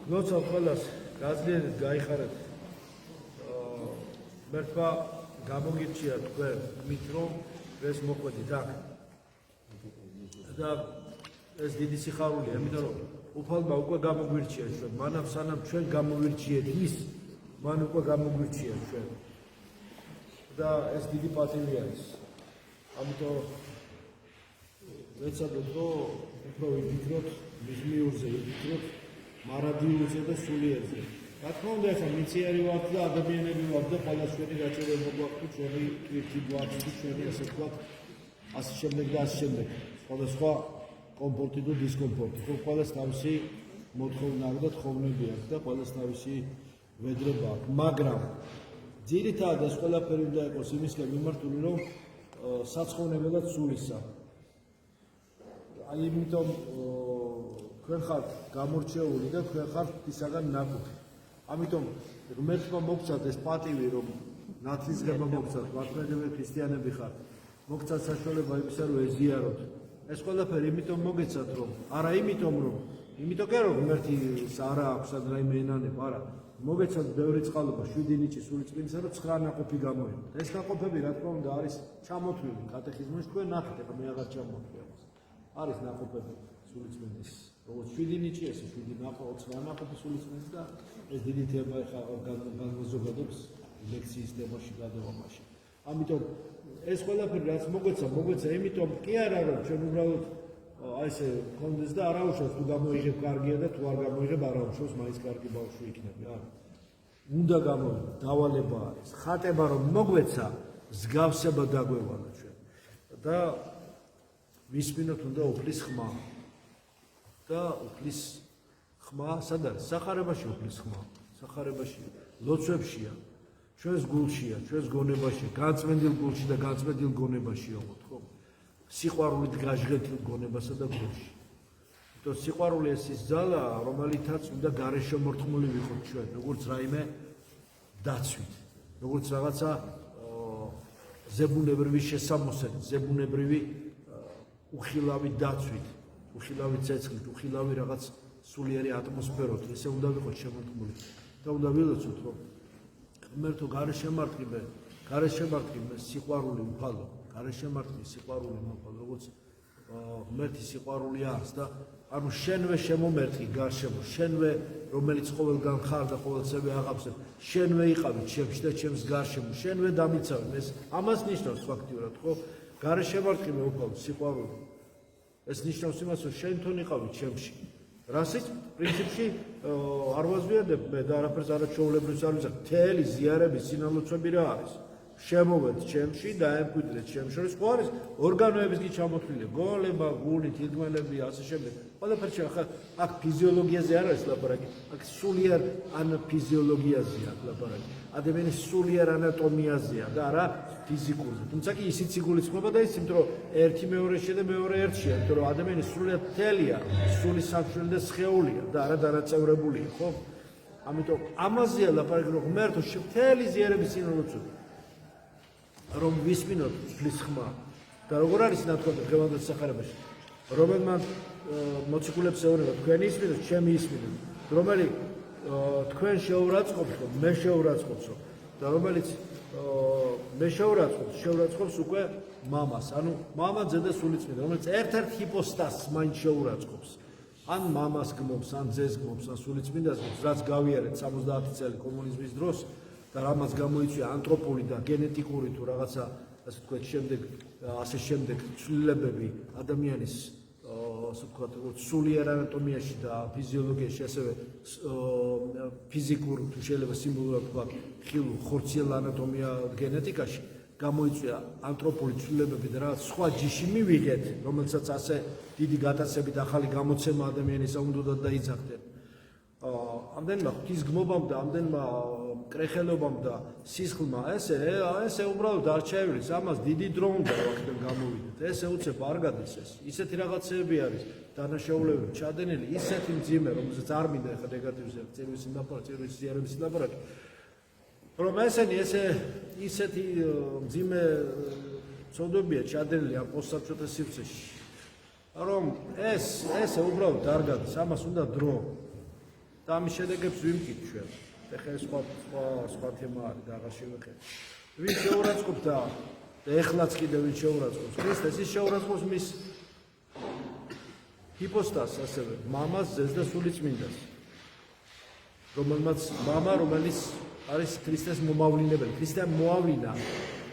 როცა ყველას გაძლიერეთ, გაიხარეთ. მერტვა გამოგირჩია თქვენ მით რომ ეს მოყვედით აქ. და ეს დიდი სიხარულია, იმიტომ რომ უფალმა უკვე გამოგვირჩია ჩვენ. მანამ სანამ ჩვენ გამოვირჩიეთ ის, მან უკვე გამოგვირჩია ჩვენ. და ეს დიდი პატივი არის. ამიტომ ვეცადოთ რომ უფრო ვიფიქროთ მის მიურზე, ვიფიქროთ მარადიულზე და სულიერზე. რა თქმა უნდა, ახლა მიწიერი ვართ და ადამიანები ვართ და ყველა ჩვენი გაჭირვება გვაქვს, ჩვენი ტვირთი გვაქვს, ჩვენი ასე ვთქვათ, ასე შემდეგ და ასე შემდეგ. სხვადასხვა კომფორტი და დისკომფორტი. ყველას თავისი მოთხოვნა აქვს და თხოვნები აქვს და ყველას თავისი ვედრება აქვს. მაგრამ ძირითადად ეს ყველაფერი უნდა იყოს იმისკენ მიმართული, რომ საცხოვნებელად სულისა. აი იმიტომ თქვენ ხართ გამორჩეული და თქვენ ხართ ისაგან ნაკუთი. ამიტომ ღმერთმა მოგცათ ეს პატივი, რომ ნათლისღება მოგცათ, მართლმადიდებლები ქრისტიანები ხართ. მოგცათ საშუალება იმისა, რომ ეზიაროთ. ეს ყველაფერი იმიტომ მოგეცათ, რომ არა იმიტომ რომ ღმერთი არა აქვს ან რაიმე ენანება, არა. მოგეცათ ბევრი წყალობა, 7 ნიჭი სული წმინდისა, რომ 9 ნაყოფი გამოიღოთ. ეს ნაყოფები რა თქმა უნდა არის ჩამოთვლილი კატეხიზმში, თქვენ ნახეთ, ეხლა მე აღარ ჩამოვთვლი ამას. არის ნაყოფები სული წმინდის. როგორც 7 ნიჭი, ესე 7 ნაყოფი, 9 ნაყოფი სული წმინდის და ეს დიდი თემა ეხლა განმოზოგადებს ლექციის თემაში გადავამაში. ამიტომ ეს ყველაფერი რაც მოგეცა, იმიტომ კი არა რომ ჩვენ უბრალოდ აი ესე კონდეს და არაუშავს თუ გამოიღებ კარგია და თუ არ გამოიღებ არაუშავს მაინც კარგი ბავშვი იქნება. არა. უნდა გამოიღო, დავალება არის. ხატება რომ მოგვეცა, მსგავსება დაგვევალა ჩვენ. და ვისმინოთ უნდა უფლის ხმა. და უფლის ხმა სად არის? სახარებაში უფლის ხმა. სახარებაში, ლოცვებშია. ჩვენს გულშია, ჩვენს გონებაშია, განწმენდილ გულში და განწმენდილ გონებაში ოღონდ, ხო? სიყვარულით გაჟღენილ გონებასა და გულში. იმიტომ სიყვარული ეს ის ძალაა, რომელითაც უნდა გარეშე მორთმული ვიყოთ ჩვენ, როგორც რაიმე დაცვით, როგორც რაღაცა ზებუნებრივი შესამოსებით, ზებუნებრივი უხილავი დაცვით, უხილავი ცეცხლით, უხილავი რაღაც სულიერი ატმოსფეროთ, ესე უნდა ვიყოთ შემორთმული. და უნდა ვილოცოთ, რომ ღმერთო გარეშემარტყმე სიყვარული უფალო, გარეშემარტყმე სიყვარული უფალო, როგორც ღმერთი სიყვარული არის და ანუ შენვე შემომერტყი გარშემო, შენვე რომელიც ყოველგან ხარ და ყოველწევი აღაბსებ, შენვე იყავი ჩემში და ჩემს გარშემო, შენვე დამიცავი. ეს ამას ნიშნავს ფაქტიურად, ხო? გარეშემარტყმე უფალო სიყვარული. ეს ნიშნავს იმას, რომ შენ თვითონ იყავი ჩემში. რასაც პრინციპში არ ვაზვიადებ მე და არაფერს არაჩვეულებრივს არ ვიზახ. მთელი ზიარების სინალოცვები რა არის? შემოვედ ჩემში და ემკვიდრეთ ჩემს შორის, ხო არის ორგანოების კი ჩამოთვლილი, გოლება, გული, თითქმელები, ასე შემდეგ. ყველაფერში ახლა აქ ფიზიოლოგიაზე არ არის ლაპარაკი, აქ სულიერ ან ფიზიოლოგიაზეა ლაპარაკი. ადამიანის სულიერ ანატომიაზეა და არა ფიზიკურზე. თუმცა კი ისიც იგულისხმება და ისიც, რომ ერთი მეორეშია და მეორე ერთშია, იმიტომ რომ ადამიანის სულიერ თელია, სული სამშვენი და სხეულია და არა დანაწევრებულია, ხო? ამიტომ ამაზეა ლაპარაკი, რომ ღმერთო მთელი ზიარების სინალოცვები რომ ვისმინოთ უფლის ხმა და როგორ არის ნათქვამი დღევანდელ სახარებაში, რომელმა მოციქულებს ეუბნება, თქვენი ისმინოთ, ჩემი ისმინოთ, რომელიც თქვენ შეურაცხყოფთ, მე შეურაცხყოფსო და რომელიც მე შეურაცხყოფს უკვე მამას, ანუ მამაძე და სულიწმინდა, რომელიც ერთ-ერთ ჰიპოსტასს მაინც შეურაცხყოფს. ან მამას გმობს, ან ძეს გმობს, ან სულიწმინდას გმობს, რაც გავიარეთ 70 წელი კომუნიზმის დროს და რამაც გამოიწვია ანთროპული და გენეტიკური თუ რაღაცა, ასე ვთქვათ, ასე შემდეგ ცვლილებები ადამიანის ასე ვთქვათ, სულიერ ანატომიაში და ფიზიოლოგიაში, ასევე ფიზიკურ თუ შეიძლება სიმბოლურად ვთქვათ, ხორციელ ანატომია გენეტიკაში გამოიწვია ანთროპული ცვლილებები და რაღაც სხვა ჯიში მივიღეთ, რომელსაც ასე დიდი გატაცებით ახალი გამოცემა ადამიანისა უნდა დაიძახდნენ. ამდენმა ღვთისგმობამ და ამდენმა კრეხელობამ და სისხლმა ესე უბრალოდ არ ჩაივლის, ამას დიდი დრო უნდა ვახდენ გამოვიდეთ. ესე უცებ არ გადის ეს. ისეთი რაღაცეები არის დანაშაულებები ჩადენილი, ისეთი მძიმე, რომელსაც არ მინდა ეხა ნეგატივზე წირვის ზიარების ლაპარაკი. რომ ესენი ისეთი მძიმე ცოდვებია ჩადენილი ამ პოსტსაბჭოთა სივრცეში, რომ ესე უბრალოდ არ გადის, ამას უნდა დრო. და ამის შედეგებს ვიმკით ჩვენ. ეხლა სხვა თემა არის და აღარ შევეხება. ვინ შეურაცხყოფ და ეხლაც კიდევ ვინ შეურაცხყოფს ქრისტეს, ის შეურაცხყოფს მის ჰიპოსტაზს, ასევე მამას, ძეს და სულიწმინდას. რომელიც არის ქრისტეს მომავლინებელი. ქრისტემ მოავლინა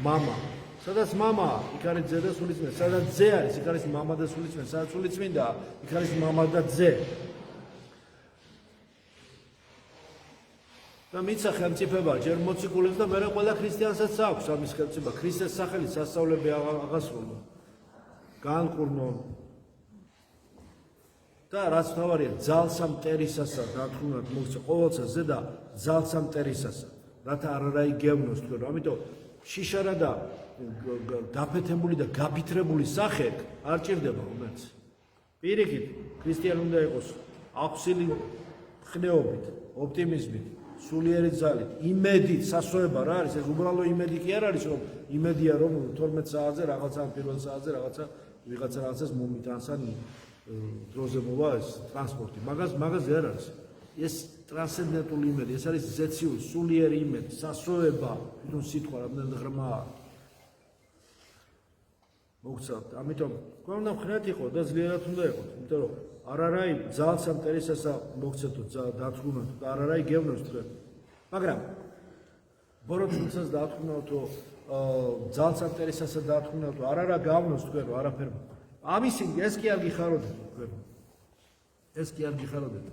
მამა. სადაც მამაა, იქ არის ძე და სულიწმინდა. სადაც ძე არის, იქ არის მამა და სულიწმინდა. სადაც სულიწმინდაა, იქ არის მამა და ძე. და მიცა ხელმწიფება ჯერ მოციქულებს და მერე ყველა ქრისტიანსაც აქვს ამის ხელმწიფება. ქრისტეს სახელით სასწაულები აღასრულო. განკურნონ. და რაც თავარია ძალსა მტერისასა დათრუნად მოგცა ყოველცა ზედა ძალსა მტერისასა. რათა არაი გევნოს თქვენ. ამიტომ შიშარა და დაფეთებული და გაფითრებული სახე არ ჭირდება უმეტს. პირიქით ქრისტიანი უნდა იყოს აქვსილი ხნეობით, ოპტიმიზმით, სულიერი ძალით, იმედით, სასოება რა არის, ეს უბრალო იმედი კი არ არის, რომ იმედია რომ 12 საათზე რაღაცა პირველ საათზე რაღაცას მომიტანსან დროზე მოვა ეს ტრანსპორტი. მაგაზე არ არის. ეს ტრანსცენდენტული იმედი, ეს არის ზეციური, სულიერი იმედი, სასოება, თვითონ სიტყვა რამდენად ღრმაა. მოგცავთ. ამიტომ გვამდა მხრად იყო და ძლიერად უნდა იყოს, იმიტომ რომ არაი ძალსა მტერისასა მოგცეთო დათრუნოთ და არაი გევნოს თქვენ. მაგრამ ბოროტულსაც დაათრუნავთო, ძალსა მტერისასა დაათრუნავთო, არარა გავნოს თქვენ, არაფერ. ამისი ეს კი არ გიხაროდეთ თქვენ. ეს კი არ გიხაროდეთ.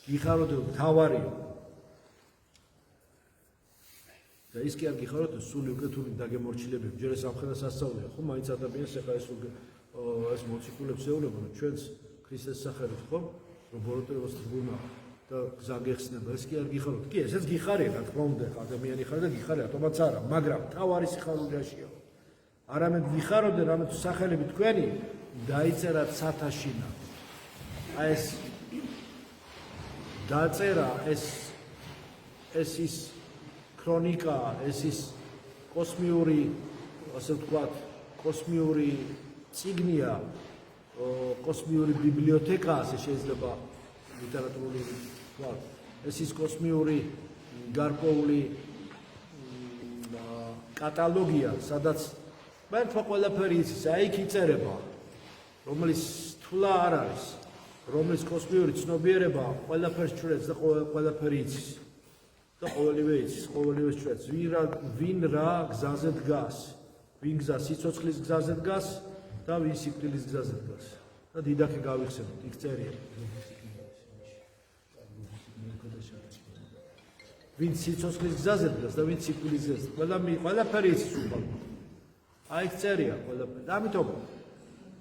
გიხაროდეთ თავარია. და ის კი არ გიხაროთ სული უკეთური დაგემორჩილებები, ჯერ ეს ამხელა სასწაულია, ხო, მაინც ადამიანს ეხა ეს მოციქულებს ეულებოდნენ ჩვენს ქრისტეს სახელით, ხო, რომ ბოროტებას თბუნა და გზა გეხსნება, ეს კი არ გიხაროთ. კი, ესეც გიხარია, რა თქმა უნდა, ადამიანი ხარ და გიხარია, თუმცა არა, მაგრამ თავარი სიხარულიაშია. არამედ გიხაროდე, რამე თუ სახელები თქვენი დაიწერათ სათაშინა. აი ეს დაწერა ეს ის ქრონიკა, ეს ის კოსმიური, ასე ვთქვათ, კოსმიური წიგნია, კოსმიური ბიბლიოთეკა, ასე შეიძლება ლიტერატურული ვთქვათ. ეს ის კოსმიური გარკვეული კატალოგია, სადაც მართლა ყველაფერი იცის, აი იქ იწერება, რომლის თვლა არ არის, რომლის კოსმიური ცნობიერება ყველაფერს ჩვენს და ყველაფერი იცის. და ყოველივე იცის, ყოველივე ჩვენს, ვინ რა გზაზე დგას, ვინ გზა სიცოცხლის გზაზე დგას და ვინ სიკვდილის გზაზე დგას. და დიდახე გავიხსენოთ, იქ წერია. ვინ სიცოცხლის გზაზე დგას და ვინ სიკვდილის გზაზე. ყველაფერი იცის უბრალოდ. აი იქ წერია ყველაფერი. ამიტომ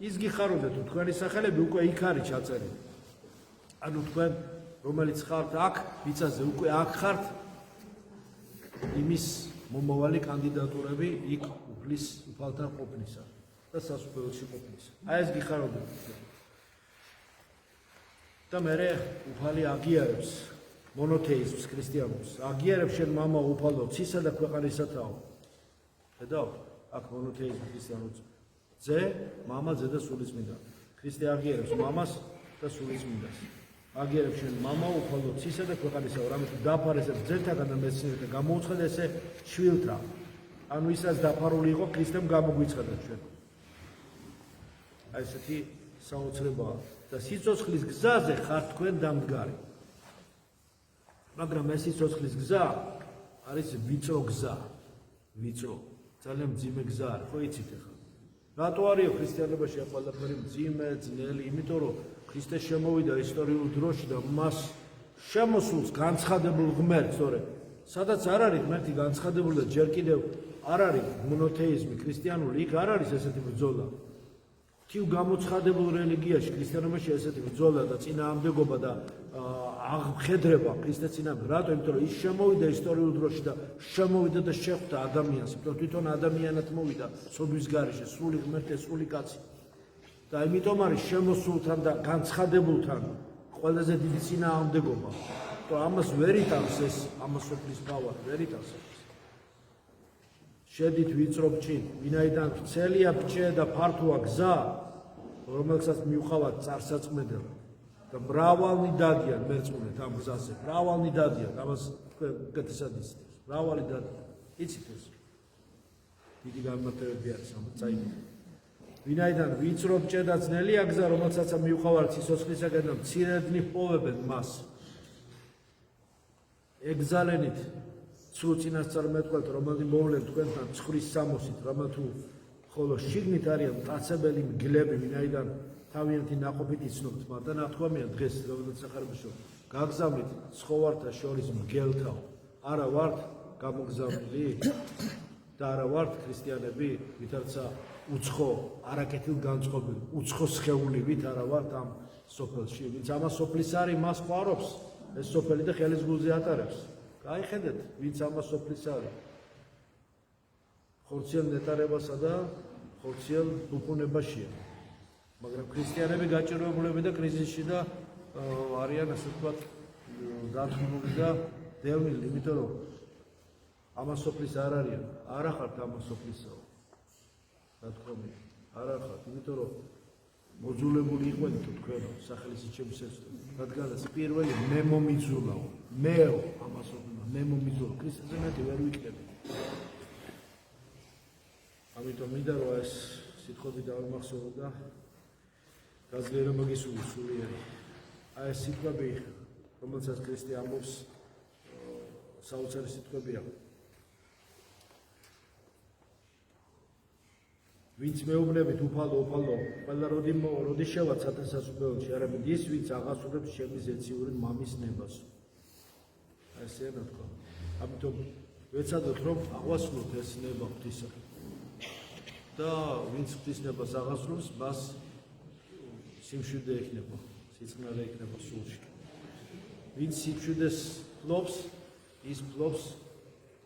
ის გიხაროდეთ, თუ თქვენი სახელები უკვე იქ არის ჩაწერილი. ანუ თქვენ რომელიც ხართ აქ მიწაზე, უკვე აქ ხართ იმის მომავალი კანდიდატურები იქ უფალთან ყოფნისა და სასუფეველში ყოფნისა. აი ეს გიხარობთ. და მერე უფალი აგიარებს მონოთეიზმს ქრისტიანობას. აგიარებს შენ მამა უფალო, ცისა და ქვეყანისათაო. ხედავ? აქ მონოთეიზმი ქრისტიანობს. ძე, მამა, ძე და სულიწმინდა. ქრისტე აგიარებს მამას და სულიწმინდას. აგიარებს შენ მამა უფალო, ცისა და ქვეყანისაო, რამე თუ დაფარესებ ძელთაგან და მეცნიერთა გამოუცხადე ესე შვილთა. ანუ ისაც დაფარული იყო ქრისტემ გამოგვიცხადა ჩვენ. აი ესეთი საოცრებაა და სიცოცხლის გზაზე ხართ თქვენ დამდგარი. მაგრამ ეს სიცოცხლის გზა არის ვიწრო გზა. ვიწრო, ძალიან მძიმე გზა არის, ხო იცით ახლა. რატო არისო ქრისტიანობაში ყველაფერი მძიმე, ძნელი, იმიტომ რომ ქრისტე შემოვიდა ისტორიულ დროში და მას შემოსულს განცხადებულ ღმერთს, სწორედ, სადაც არ არის ღმერთი განცხადებული და ჯერ კიდევ არ არის მონოთეიზმი ქრისტიანული, იქ არ არის ესეთი ბრძოლა. თივ გამოცხადებულ რელიგიაში, ქრისტიანობაში ესეთი ბრძოლა და წინააღმდეგობა და აღხედრება ქრისტეს წინააღმდეგ. რატო? იმიტომ რომ ის შემოვიდა ისტორიულ დროში და შემოვიდა და შეხვდა ადამიანს, იმიტომ თვითონ ადამიანად მოვიდა სოფლის გარეშე, სული ღმერთი, სული კაცი. და იმიტომ არის შემოსულთან და განცხადებულთან ყველაზე დიდი წინააღმდეგობა. то ამას ვერ იტანს ეს ამასოფლის ბავა, ვერ იტანს. შედით ვიწრო ბჭით, ვინაიდან ვრცელია ბჭე და ფართოა გზა, რომელსაც მიუხავად წარსაწმედელო. და მრავალნი დადიან მერწმუნეთ ამ გზაზე, მრავალნი დადიან, ამას უკეთესად იცით, მრავალი დადიან, იცით ეს. დიდი განმარტებები არის ამას წაიგეთ. ვინაიდან ვიწრობ ჭედა ძნელია გზა, რომელსაც მიუხავართ სიცოცხლისაგან და მცირედნი პოვებენ მას. ეგზალენით ცრუ წინასწარმეტყველთ, რომელი მოვლენ თქვენთან ცხვრის სამოსით, რამა თუ ხოლო შიგნით არიან მტაცებელი მგლები, ვინაიდან თავიანთი ნაყოფით იცნობთ, მაგრამ ნათქვამია დღეს, როდესაც სახარებაშო გაგზავნით ცხოვართა შორის მგელთაო, არა ვართ გამოგზავნილი და არა ვართ ქრისტიანები, ვითარცა უცხო, არაკეთილ განწყობილ, უცხო სხეულივით არა ვართ ამ სოფელში, ვინც ამას სოფლის არის, მას ყვარობს, ეს სოფელი და ხელის გულზე ატარებს. გაიხედეთ, ვინც ამას სოფლის არის. ხორციელ ნეტარებასა და ხორციელ უყუნებაშია. მაგრამ ქრისტიანები გაჭირვებულები და კრიზისში და არიან ასე ვთქვათ დარწმუნებული და დევნილი, იმიტომ რომ ამას სოფლის არ არიან, არ ახართ ამას სოფლისაო. რა თქმა უნდა, არ ახართ, იმიტომ რომ მოძულებული იყვენ თუ თქვენო სახელის ჩემს ეს, რადგანაც პირველი მე მომიძულაო, მეო ამას მე მომიძულო, ქრისტეზე მეტი ვერ ვიქნები. ამიტომ მინდა რომ ეს სიტყვები დავიმახსოვრო და გაძლიერო მოგისურვო სულიერი. აი ეს სიტყვები, რომელსაც ქრისტე ამბობს, საოცარი სიტყვებია. ვინც მეუბნებით უფალო, ყველა როდი შევა სათანადო არამედ ის, ვინც აღასრულებს ჩემი ზეციური მამის ნებას. აი ესე რა თქვა. ამიტომ ვეცადოთ რომ აღვასრულოთ ეს ნება ღვთისა. და ვინც ღვთის ნებას აღასრულებს, მას სიმშვიდე ექნება, სიწყნარე ექნება სულში. ვინც სიმშვიდეს ფლობს, ის ფლობს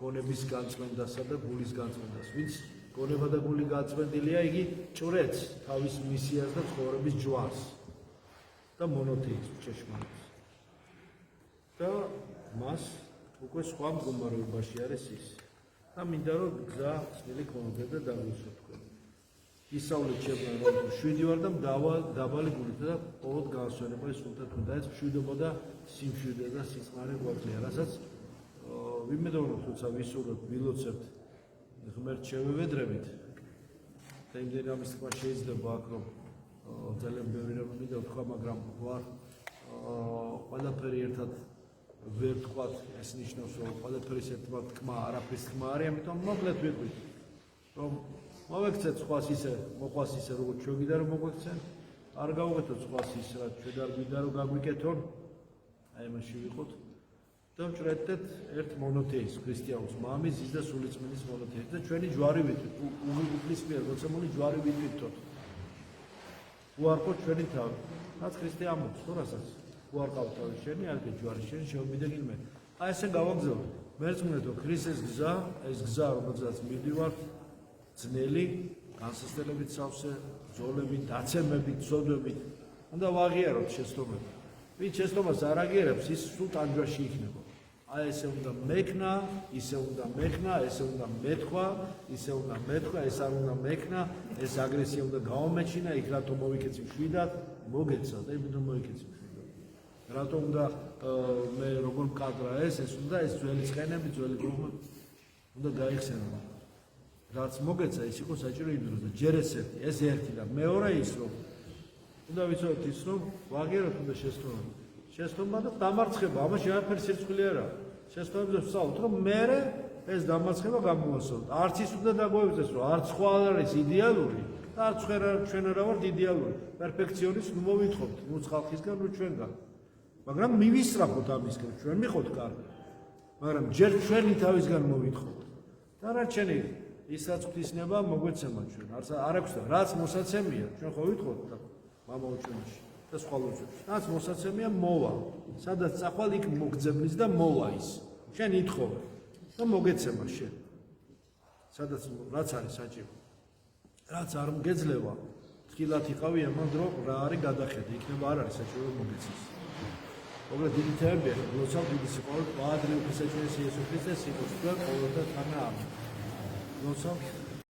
გონების განწმენდასა და გულის განწმენდას. ვინც გონება და გული გაწმენდილია, იგი ჭრեց თავის მისიას და ცხოვრების ჯვარს და მონოთეიზმს ჭეშმარიტს. და მას უკვე სხვა მდგომარეობაში არის ის. და მინდა რომ გზა წილი ქონოდა და დაგვისვა თქვენ. ისავლეთ ჩემთან რომ 7 ვარ და დაბალი გულით და ყოველდღე განსვენება სულთა თუნდა ეს მშვიდობა და სიმშვიდე და სიწყნარე გვაძლია, რასაც ვიმედოვნებ თუცა ვისურვებ, ვილოცებთ ღმერთ შევევედრებით და იმდენი ამის თქვა შეიძლება აქ რომ ძალიან ბევრი რამ მინდა ვთქვა, მაგრამ ვარ ყველაფერი ერთად ვერ ვთქვათ, ეს ნიშნავს რომ ყველაფერის ერთმა თქმა არაფრის თქმა არის, ამიტომ მოკლედ ვიყვით რომ მოვექცეთ სხვას ისე, მოყვას ისე როგორც ჩვენ გინდა რომ მოგვექცენ, არ გავუგეთოთ სხვას ის რაც ჩვენ არ გვინდა რომ გაგვიკეთონ, აი ამაში ვიყოთ და ვჭრედეთ ერთ მონოთეიზმს, ქრისტიანულს, მამის, ძის და სულიწმინდის მონოთეიზმს და ჩვენი ჯვარი ვიტვით, უგუგლის მიერ მოცემული ჯვარი ვიტვithოთ. უარყოთ ჩვენი თავი. რაც ქრისტე ამბობს, თუ რასაც უარყავთ თავი შენი, არგე ჯვარი შენი შევმიდაგინ მე. აი ესე გავაგზავნე. მერწმუნეთო, ქრისტეს გზა, ეს გზა, რომელსაც მივდივართ, ძნელი, განსასწრებით სავსე, ბრძოლებით, დაცემებით, ცოდვებით, უნდა ვაღიაროთ შეცდომები. ვინც შეცდომას არ აღიარებს, ის სულ ტანჯვაში იქნება. აი ესე უნდა მექნა, ისე უნდა მექნა, ესე უნდა მეთქვა, ისე უნდა მეთქვა, ეს არ უნდა მექნა, ეს აგრესია უნდა გაომეჩინა, იქ რატო მოვიქეცი მშვიდად, მოგეცა და იმით მოვიქეცი მშვიდად. რატო უნდა მე როგორ მკადრა ეს უნდა ეს ძველი ცხენები, ძველი გრუპები უნდა გაიხსენო. რაც მოგეცა ის იყო საჭირო იმდროს და ჯერ ეს ერთი და მეორე ის რომ უნდა ვიცოდეთ ის რომ ვაღიაროთ უნდა შეცდომა. შეცდომა და დამარცხება, ამაში არაფერი სირცხვილი არა. შეცდომებზე ვსწავლოთ რომ მე ეს დამარცხება გამოვასწოროთ. არც ის უნდა დაგვევიდეს რომ არც სხვა არის იდეალური და არც ჩვენ არა ვართ იდეალური. პერფექციონის ნუ მოვითხოვთ, ნუ ხალხისგან, ნუ ჩვენგან. მაგრამ მივისწრაფოთ ამისგან, ჩვენ მიხოთ კარგი. მაგრამ ჯერ ჩვენი თავისგან მოვითხოვთ. და რა ჩვენი ისაც ღვთისნება მოგვეცემა ჩვენ. არ აქვს და რაც მოსაცემია, ჩვენ ხო ვითხოვთ და მამაოჩვენში და სხვა ლოცვებში. რაც მოსაცემია მოვა. სადაც წახვალ იქ მოგძებნის და მოვა ის. შენ ითხოვე და მოგეცემა შენ. სადაც რაც არის საჭირო. რაც არ მგეძლევა, თქილად იყავი ამან დრო რა არის გადახედი, იქნება არ არის საჭირო მოგეცეს. ოღონდ დიდი თემებია, ლოცავ დიდი სიყვარული, პაადრი უფლისაჩვენეს იესო ქრისტეს სიტყვას და ყოველთა თანა ამ. ლოცავ